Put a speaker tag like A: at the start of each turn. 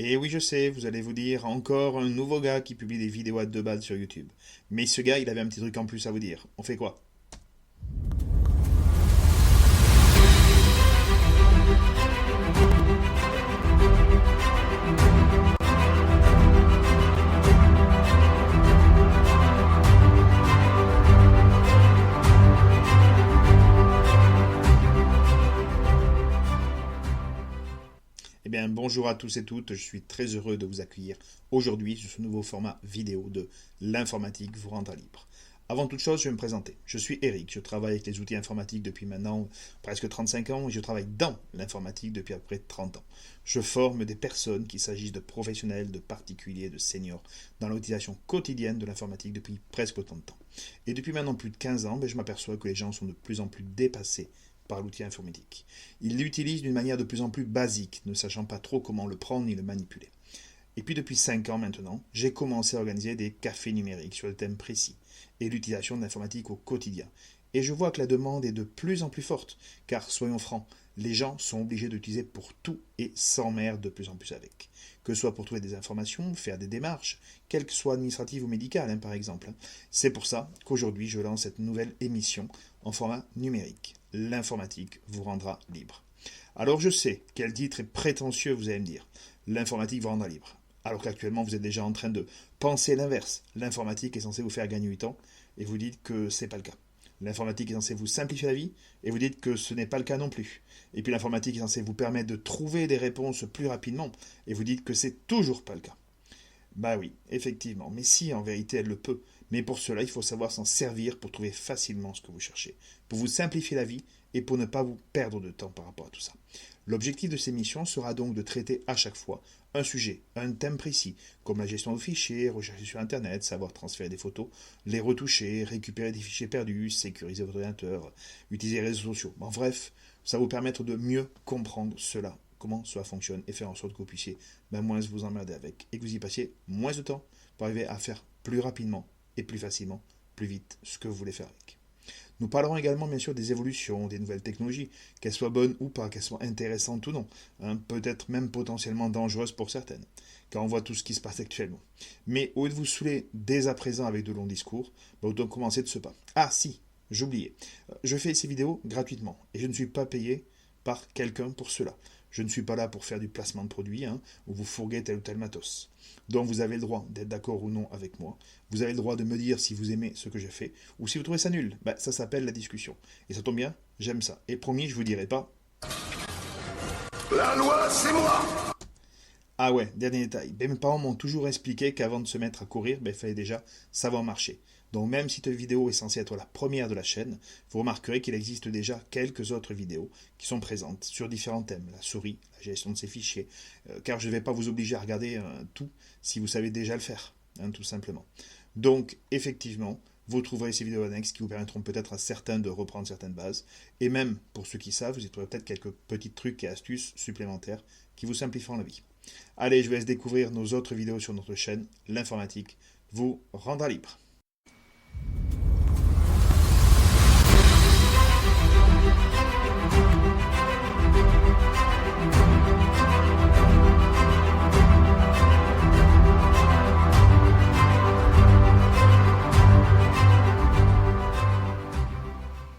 A: Et oui, je sais, vous allez vous dire, encore un nouveau gars qui publie des vidéos à 2 balles sur YouTube. Mais ce gars, il avait un petit truc en plus à vous dire. On fait quoi? Eh bien, bonjour à tous et toutes, je suis très heureux de vous accueillir aujourd'hui sur ce nouveau format vidéo de l'informatique vous rendra libre. Avant toute chose, je vais me présenter. Je suis Eric, je travaille avec les outils informatiques depuis maintenant presque 35 ans et je travaille dans l'informatique depuis à peu près 30 ans. Je forme des personnes, qu'il s'agisse de professionnels, de particuliers, de seniors, dans l'utilisation quotidienne de l'informatique depuis presque autant de temps. Et depuis maintenant plus de 15 ans, je m'aperçois que les gens sont de plus en plus dépassés par l'outil informatique. Ils l'utilisent d'une manière de plus en plus basique, ne sachant pas trop comment le prendre ni le manipuler. Et puis depuis 5 ans maintenant, j'ai commencé à organiser des cafés numériques sur des thèmes précis et l'utilisation de l'informatique au quotidien. Et je vois que la demande est de plus en plus forte, car soyons francs, les gens sont obligés d'utiliser pour tout et s'emmerdent de plus en plus avec. Que ce soit pour trouver des informations, faire des démarches, quelles que soient administratives ou médicales par exemple. C'est pour ça qu'aujourd'hui je lance cette nouvelle émission en format numérique. L'informatique vous rendra libre. Alors je sais, quel titre est prétentieux vous allez me dire. L'informatique vous rendra libre. Alors qu'actuellement vous êtes déjà en train de penser l'inverse. L'informatique est censée vous faire gagner du temps et vous dites que c'est pas le cas. L'informatique est censée vous simplifier la vie et vous dites que ce n'est pas le cas non plus. Et puis l'informatique est censée vous permettre de trouver des réponses plus rapidement et vous dites que c'est toujours pas le cas. Bah oui, effectivement, mais si en vérité elle le peut. Mais pour cela, il faut savoir s'en servir pour trouver facilement ce que vous cherchez, pour vous simplifier la vie et pour ne pas vous perdre de temps par rapport à tout ça. L'objectif de ces missions sera donc de traiter à chaque fois un sujet, un thème précis, comme la gestion de fichiers, rechercher sur Internet, savoir transférer des photos, les retoucher, récupérer des fichiers perdus, sécuriser votre ordinateur, utiliser les réseaux sociaux. En bref, ça va vous permettre de mieux comprendre cela, comment cela fonctionne, et faire en sorte que vous puissiez moins vous emmerder avec, et que vous y passiez moins de temps pour arriver à faire plus rapidement et plus facilement, plus vite, ce que vous voulez faire avec. Nous parlerons également bien sûr des évolutions, des nouvelles technologies, qu'elles soient bonnes ou pas, qu'elles soient intéressantes ou non, peut-être même potentiellement dangereuses pour certaines, car on voit tout ce qui se passe actuellement. Mais au lieu de vous saouler dès à présent avec de longs discours, autant commencer de ce pas. Ah si, j'oubliais, je fais ces vidéos gratuitement, et je ne suis pas payé par quelqu'un pour cela. Je ne suis pas là pour faire du placement de produits ou vous fourguer tel ou tel matos. Donc vous avez le droit d'être d'accord ou non avec moi. Vous avez le droit de me dire si vous aimez ce que j'ai fait ou si vous trouvez ça nul. Ça s'appelle la discussion. Et ça tombe bien, j'aime ça. Et promis, je vous dirai pas.
B: La loi, c'est moi!
A: Ah ouais, dernier détail. Mes parents m'ont toujours expliqué qu'avant de se mettre à courir, il fallait déjà savoir marcher. Donc même si cette vidéo est censée être la première de la chaîne, vous remarquerez qu'il existe déjà quelques autres vidéos qui sont présentes sur différents thèmes, la souris, la gestion de ses fichiers, car je ne vais pas vous obliger à regarder tout si vous savez déjà le faire, tout simplement. Donc effectivement, vous trouverez ces vidéos annexes qui vous permettront peut-être à certains de reprendre certaines bases, et même pour ceux qui savent, vous y trouverez peut-être quelques petits trucs et astuces supplémentaires qui vous simplifieront la vie. Allez, je vous laisse découvrir nos autres vidéos sur notre chaîne, l'informatique vous rendra libre.